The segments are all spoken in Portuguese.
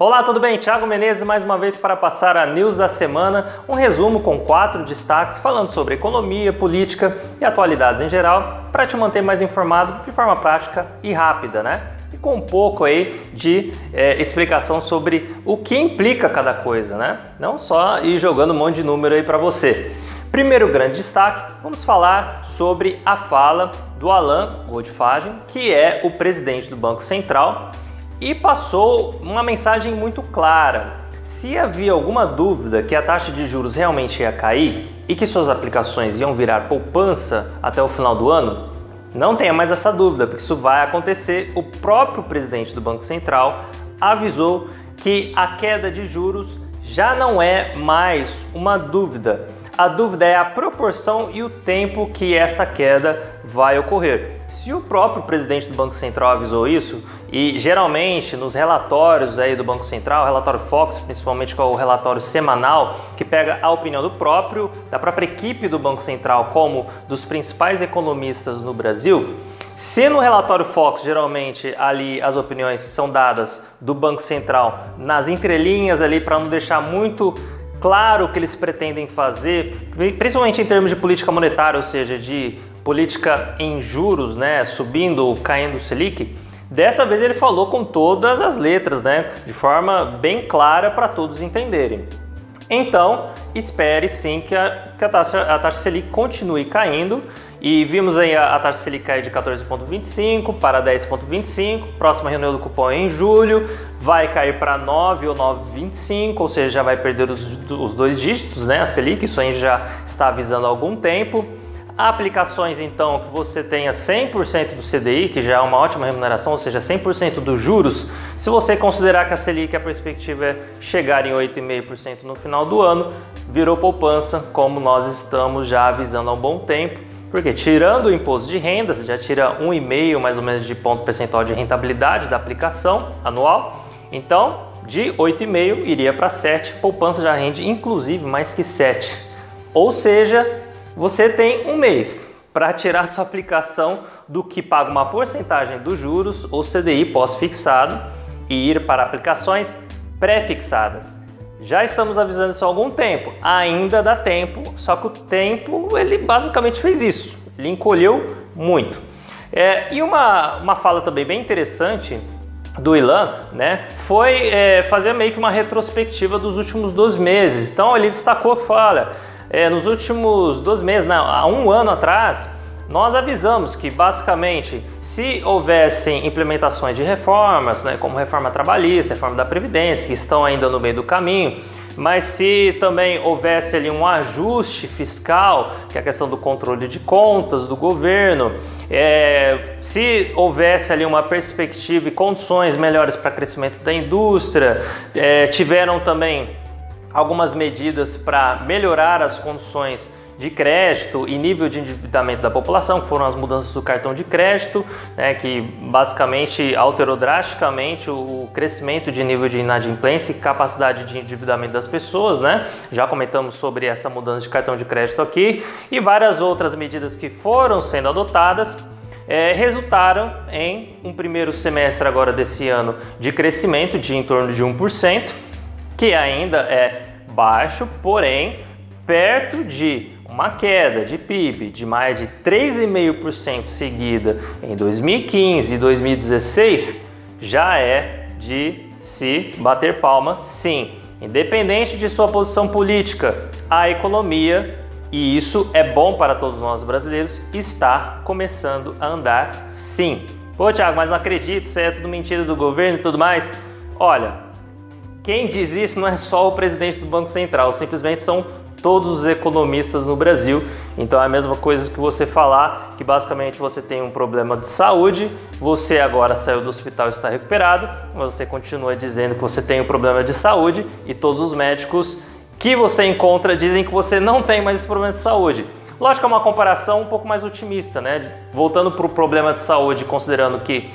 Olá, tudo bem? Thiago Menezes mais uma vez para passar a News da semana, um resumo com 4 destaques falando sobre economia, política e atualidades em geral, para te manter mais informado de forma prática e rápida, né? E com um pouco aí de explicação sobre o que implica cada coisa, né? Não só ir jogando um monte de número aí para você. Primeiro grande destaque, vamos falar sobre a fala do Alain Godefroy, que é o presidente do Banco Central, e passou uma mensagem muito clara. Se havia alguma dúvida que a taxa de juros realmente ia cair e que suas aplicações iam virar poupança até o final do ano, não tenha mais essa dúvida, porque isso vai acontecer. O próprio presidente do Banco Central avisou que a queda de juros já não é mais uma dúvida. A dúvida é a proporção e o tempo que essa queda vai ocorrer. Se o próprio presidente do Banco Central avisou isso, e geralmente nos relatórios aí do Banco Central, o relatório Fox, principalmente, que é o relatório semanal, que pega a opinião da própria equipe do Banco Central, como dos principais economistas no Brasil, se no relatório Fox, geralmente ali as opiniões são dadas do Banco Central nas entrelinhas ali, para não deixar muito claro o que eles pretendem fazer, principalmente em termos de política monetária, ou seja, de política em juros, né, subindo ou caindo o Selic. Dessa vez ele falou com todas as letras, né, de forma bem clara para todos entenderem. Então, espere sim que a taxa Selic continue caindo, e vimos aí a taxa Selic cair de 14,25 para 10,25, próxima reunião do cupom é em julho, vai cair para 9 ou 9,25, ou seja, já vai perder os dois dígitos, né, a Selic, isso aí já está avisando há algum tempo. Aplicações, então, que você tenha 100% do CDI, que já é uma ótima remuneração, ou seja, 100% dos juros. Se você considerar que a Selic, a perspectiva é chegar em 8,5% no final do ano, virou poupança, como nós estamos já avisando há um bom tempo, porque tirando o imposto de renda, você já tira 1,5 mais ou menos de ponto percentual de rentabilidade da aplicação anual. Então, de 8,5 iria para 7, poupança já rende inclusive mais que 7. Ou seja, você tem um mês para tirar sua aplicação do que paga uma porcentagem dos juros ou CDI pós-fixado e ir para aplicações pré-fixadas. Já estamos avisando isso há algum tempo, ainda dá tempo, só que o tempo ele basicamente fez isso, ele encolheu muito. E uma fala também bem interessante do Ilan, né, foi fazer meio que uma retrospectiva dos últimos 12 meses. Então ele destacou que fala, nos últimos 12 meses, não, há um ano atrás, nós avisamos que basicamente se houvessem implementações de reformas, né, como reforma trabalhista, reforma da Previdência, que estão ainda no meio do caminho, mas se também houvesse ali um ajuste fiscal, que é a questão do controle de contas do governo, se houvesse ali uma perspectiva e condições melhores para crescimento da indústria, tiveram também algumas medidas para melhorar as condições de crédito e nível de endividamento da população, que foram as mudanças do cartão de crédito, né, que basicamente alterou drasticamente o crescimento de nível de inadimplência e capacidade de endividamento das pessoas, né? Já comentamos sobre essa mudança de cartão de crédito aqui, e várias outras medidas que foram sendo adotadas resultaram em um primeiro semestre agora desse ano de crescimento de em torno de 1%, que ainda é baixo, porém perto de uma queda de PIB de mais de 3,5% seguida em 2015 e 2016, já é de se bater palma, sim. Independente de sua posição política, a economia, e isso é bom para todos nós brasileiros, está começando a andar, sim. Pô, Thiago, mas não acredito, isso é tudo mentira do governo e tudo mais. Olha, quem diz isso não é só o presidente do Banco Central, simplesmente são todos os economistas no Brasil. Então é a mesma coisa que você falar que basicamente você tem um problema de saúde, você agora saiu do hospital e está recuperado, mas você continua dizendo que você tem um problema de saúde e todos os médicos que você encontra dizem que você não tem mais esse problema de saúde. Lógico que é uma comparação um pouco mais otimista, né? Voltando para o problema de saúde, considerando que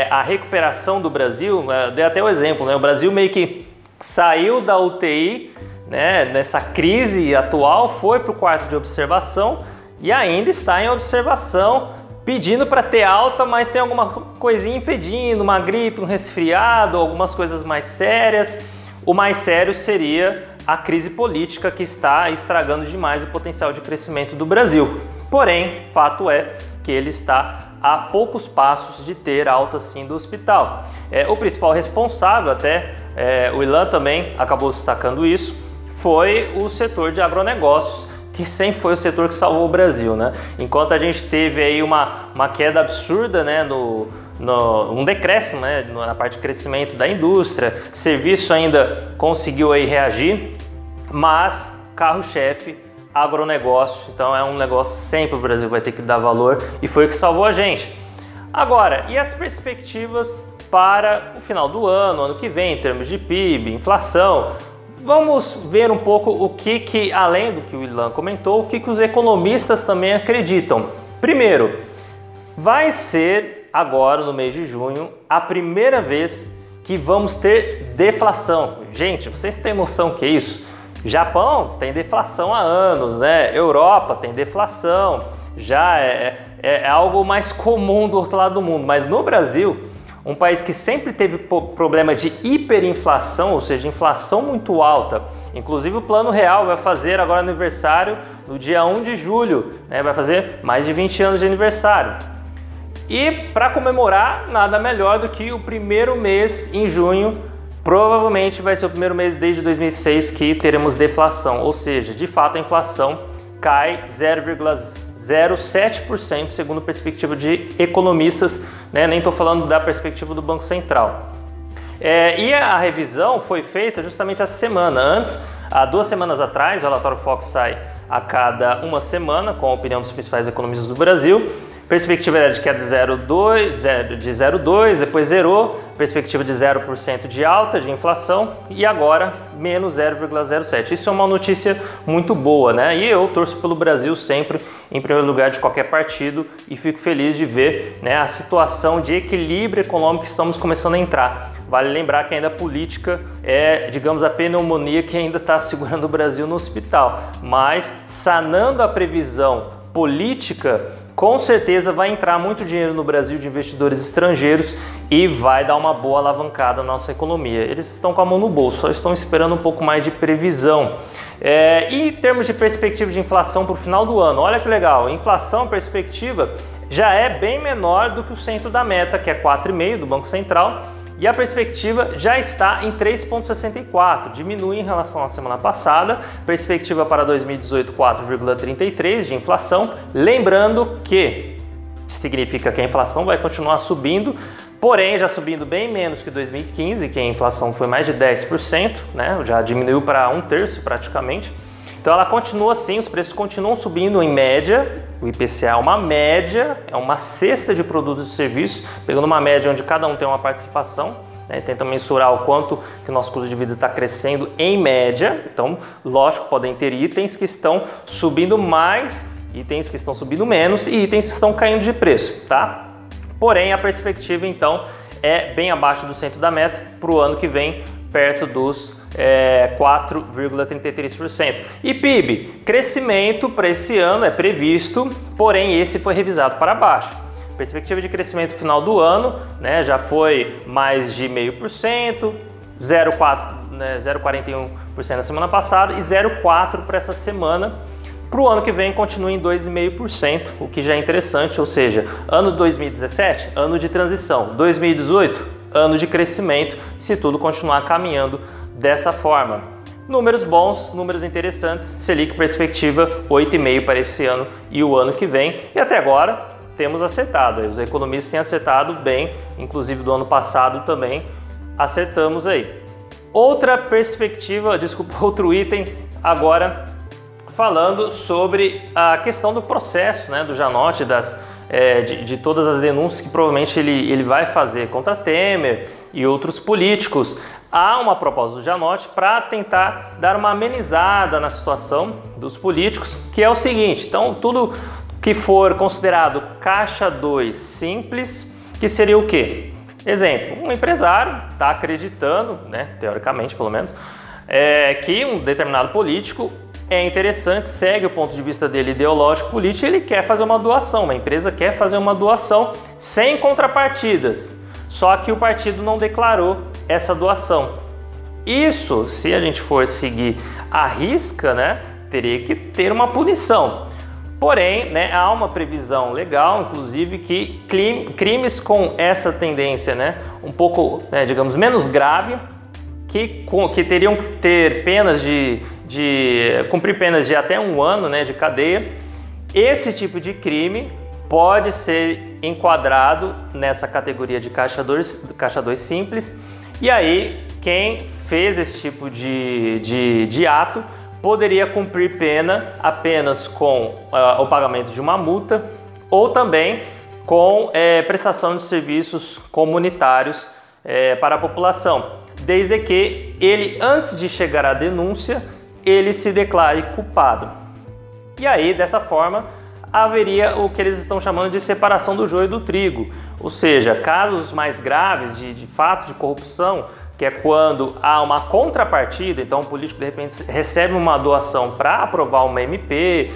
a recuperação do Brasil, dei até o exemplo, né? O Brasil meio que saiu da UTI, né, nessa crise atual, foi para o quarto de observação e ainda está em observação pedindo para ter alta, mas tem alguma coisinha impedindo, uma gripe, um resfriado, algumas coisas mais sérias. O mais sério seria a crise política que está estragando demais o potencial de crescimento do Brasil. Porém, fato é que ele está a poucos passos de ter alta sim do hospital. O principal responsável, até o Ilan também acabou destacando isso, foi o setor de agronegócios, que sempre foi o setor que salvou o Brasil, né? Enquanto a gente teve aí uma queda absurda, né, um decréscimo, né, na parte de crescimento da indústria, serviço ainda conseguiu aí reagir, mas carro-chefe, agronegócio, então é um negócio sempre o Brasil vai ter que dar valor e foi o que salvou a gente. Agora, e as perspectivas para o final do ano que vem, em termos de PIB, inflação? Vamos ver um pouco o que além do que o Ilan comentou, o que os economistas também acreditam. Primeiro, vai ser agora no mês de junho a primeira vez que vamos ter deflação. Gente, vocês têm noção que é isso? Japão tem deflação há anos, né? Europa tem deflação, já é algo mais comum do outro lado do mundo, mas no Brasil, um país que sempre teve problema de hiperinflação, ou seja, inflação muito alta. Inclusive o Plano Real vai fazer agora aniversário no dia 1 de julho, né? Vai fazer mais de 20 anos de aniversário. E para comemorar, nada melhor do que o primeiro mês em junho, provavelmente vai ser o primeiro mês desde 2006 que teremos deflação, ou seja, de fato a inflação cai 0,07% segundo a perspectiva de economistas, né? Nem estou falando da perspectiva do Banco Central. E a revisão foi feita justamente essa semana. Antes, há 2 semanas atrás, o relatório Focus sai a cada uma semana com a opinião dos principais economistas do Brasil. Perspectiva era de queda de 0,2, depois zerou, perspectiva de 0% de alta de inflação e agora menos 0,07. Isso é uma notícia muito boa, né? E eu torço pelo Brasil sempre em primeiro lugar de qualquer partido e fico feliz de ver, né, a situação de equilíbrio econômico que estamos começando a entrar. Vale lembrar que ainda a política é, digamos, a pneumonia que ainda está segurando o Brasil no hospital, mas sanando a previsão política, com certeza vai entrar muito dinheiro no Brasil de investidores estrangeiros e vai dar uma boa alavancada na nossa economia. Eles estão com a mão no bolso, só estão esperando um pouco mais de previsão. E em termos de perspectiva de inflação para o final do ano, olha que legal, inflação, perspectiva já é bem menor do que o centro da meta, que é 4,5% do Banco Central, e a perspectiva já está em 3,64, diminui em relação à semana passada, perspectiva para 2018 4,33 de inflação, lembrando que significa que a inflação vai continuar subindo, porém já subindo bem menos que 2015, que a inflação foi mais de 10%, né? Já diminuiu para 1/3 praticamente. Então ela continua assim, os preços continuam subindo em média, o IPCA é uma média, é uma cesta de produtos e serviços, pegando uma média onde cada um tem uma participação, né, tenta mensurar o quanto que o nosso custo de vida está crescendo em média. Então, lógico, podem ter itens que estão subindo mais, itens que estão subindo menos e itens que estão caindo de preço, tá? Porém, a perspectiva então é bem abaixo do centro da meta para o ano que vem, perto dos 4,33%. E PIB, crescimento para esse ano é previsto, porém esse foi revisado para baixo. Perspectiva de crescimento final do ano, né, já foi mais de 0,5%, 0,41% na semana passada e 0,4% para essa semana. Para o ano que vem continua em 2,5%, o que já é interessante, ou seja, ano 2017, ano de transição, 2018, ano de crescimento, se tudo continuar caminhando dessa forma. Números bons, números interessantes, Selic perspectiva 8,5% para esse ano e o ano que vem. E até agora temos acertado, os economistas têm acertado bem, inclusive do ano passado também acertamos aí. Outra perspectiva, outro item agora falando sobre a questão do processo, né, do Janoty, de todas as denúncias que provavelmente ele vai fazer contra Temer e outros políticos. Há uma proposta do Janoty para tentar dar uma amenizada na situação dos políticos, que é o seguinte: então tudo que for considerado caixa 2 simples, que seria o quê? Exemplo, um empresário está acreditando, né, teoricamente pelo menos, que um determinado político é interessante, segue o ponto de vista dele ideológico, político, ele quer fazer uma doação, uma empresa quer fazer uma doação sem contrapartidas, só que o partido não declarou essa doação. Isso, se a gente for seguir à risca, né, teria que ter uma punição. Porém, né, há uma previsão legal, inclusive, que crimes com essa tendência, né, um pouco, né, digamos, menos grave, que teriam que ter penas cumprir penas de até 1 ano, né, de cadeia, esse tipo de crime pode ser enquadrado nessa categoria de caixa 2 simples, e aí quem fez esse tipo de ato poderia cumprir pena apenas com o pagamento de uma multa ou também com prestação de serviços comunitários para a população, desde que ele, antes de chegar à denúncia, ele se declare culpado. E aí, dessa forma, haveria o que eles estão chamando de separação do joio do trigo, ou seja, casos mais graves de fato de corrupção, que é quando há uma contrapartida, então o político de repente recebe uma doação para aprovar uma MP,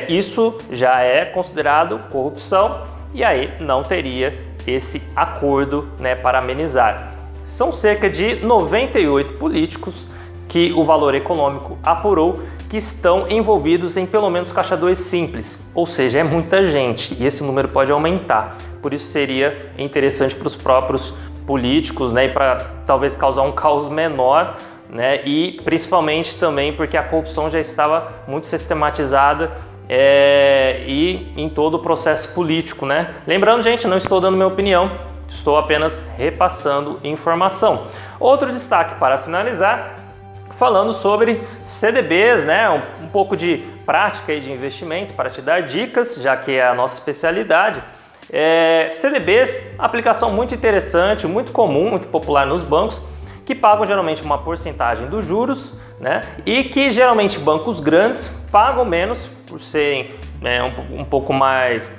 isso já é considerado corrupção e aí não teria esse acordo, né, para amenizar. São cerca de 98 políticos que o Valor Econômico apurou que estão envolvidos em pelo menos caixa 2 simples, ou seja, é muita gente e esse número pode aumentar. Por isso seria interessante para os próprios políticos, né, e para talvez causar um caos menor, né, e principalmente também porque a corrupção já estava muito sistematizada e em todo o processo político, né? Lembrando, gente, não estou dando minha opinião, estou apenas repassando informação. Outro destaque para finalizar, falando sobre CDBs, né, um pouco de prática aí de investimentos para te dar dicas, já que é a nossa especialidade. CDBs, aplicação muito interessante, muito comum, muito popular nos bancos, que pagam geralmente uma porcentagem dos juros, né? E que geralmente bancos grandes pagam menos por serem um pouco mais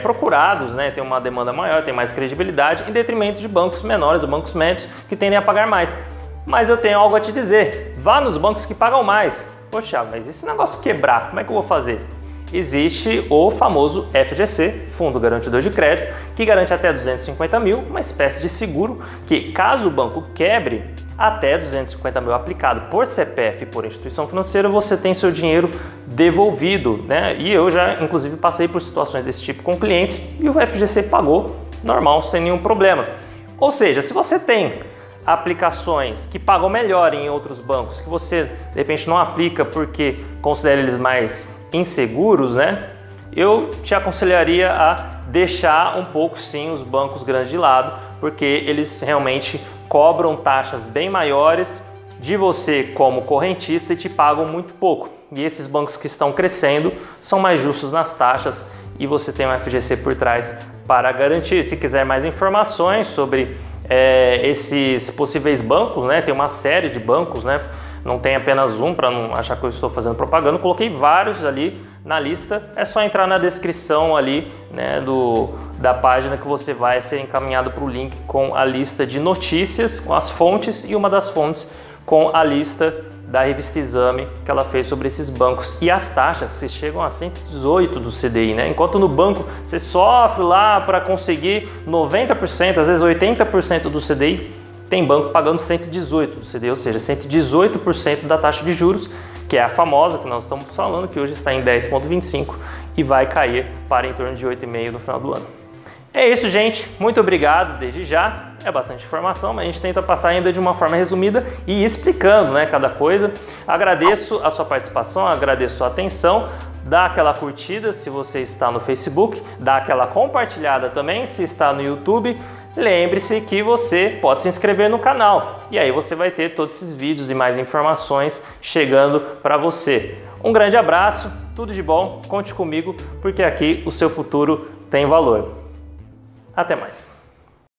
procurados, né? Tem uma demanda maior, tem mais credibilidade, em detrimento de bancos menores ou bancos médios que tendem a pagar mais. Mas eu tenho algo a te dizer, vá nos bancos que pagam mais. Poxa, mas e se o negócio quebrar, como é que eu vou fazer? Existe o famoso FGC, Fundo Garantidor de Crédito, que garante até 250 mil, uma espécie de seguro que, caso o banco quebre, até 250 mil aplicado por CPF e por instituição financeira, você tem seu dinheiro devolvido, né? E eu já, inclusive, passei por situações desse tipo com clientes e o FGC pagou normal, sem nenhum problema. Ou seja, se você tem aplicações que pagam melhor em outros bancos, que você, de repente, não aplica porque considera eles mais inseguros, né? Eu te aconselharia a deixar um pouco sim os bancos grandes de lado, porque eles realmente cobram taxas bem maiores de você como correntista e te pagam muito pouco. E esses bancos que estão crescendo são mais justos nas taxas e você tem um FGC por trás para garantir. Se quiser mais informações sobre esses possíveis bancos, né? Tem uma série de bancos, né? Não tem apenas um, para não achar que eu estou fazendo propaganda, coloquei vários ali na lista, é só entrar na descrição ali, né, da página que você vai ser encaminhado para o link com a lista de notícias, com as fontes e uma das fontes com a lista da revista Exame que ela fez sobre esses bancos e as taxas que chegam a 118 do CDI, né? Enquanto no banco você sofre lá para conseguir 90%, às vezes 80% do CDI, tem banco pagando 118 do CDI, ou seja, 118% da taxa de juros, que é a famosa que nós estamos falando, que hoje está em 10,25 e vai cair para em torno de 8,5 no final do ano. É isso, gente. Muito obrigado desde já. É bastante informação, mas a gente tenta passar ainda de uma forma resumida e explicando, né, cada coisa. Agradeço a sua participação, agradeço a sua atenção. Dá aquela curtida se você está no Facebook, dá aquela compartilhada também se está no YouTube. Lembre-se que você pode se inscrever no canal e aí você vai ter todos esses vídeos e mais informações chegando para você. Um grande abraço, tudo de bom, conte comigo, porque aqui o seu futuro tem valor. Até mais!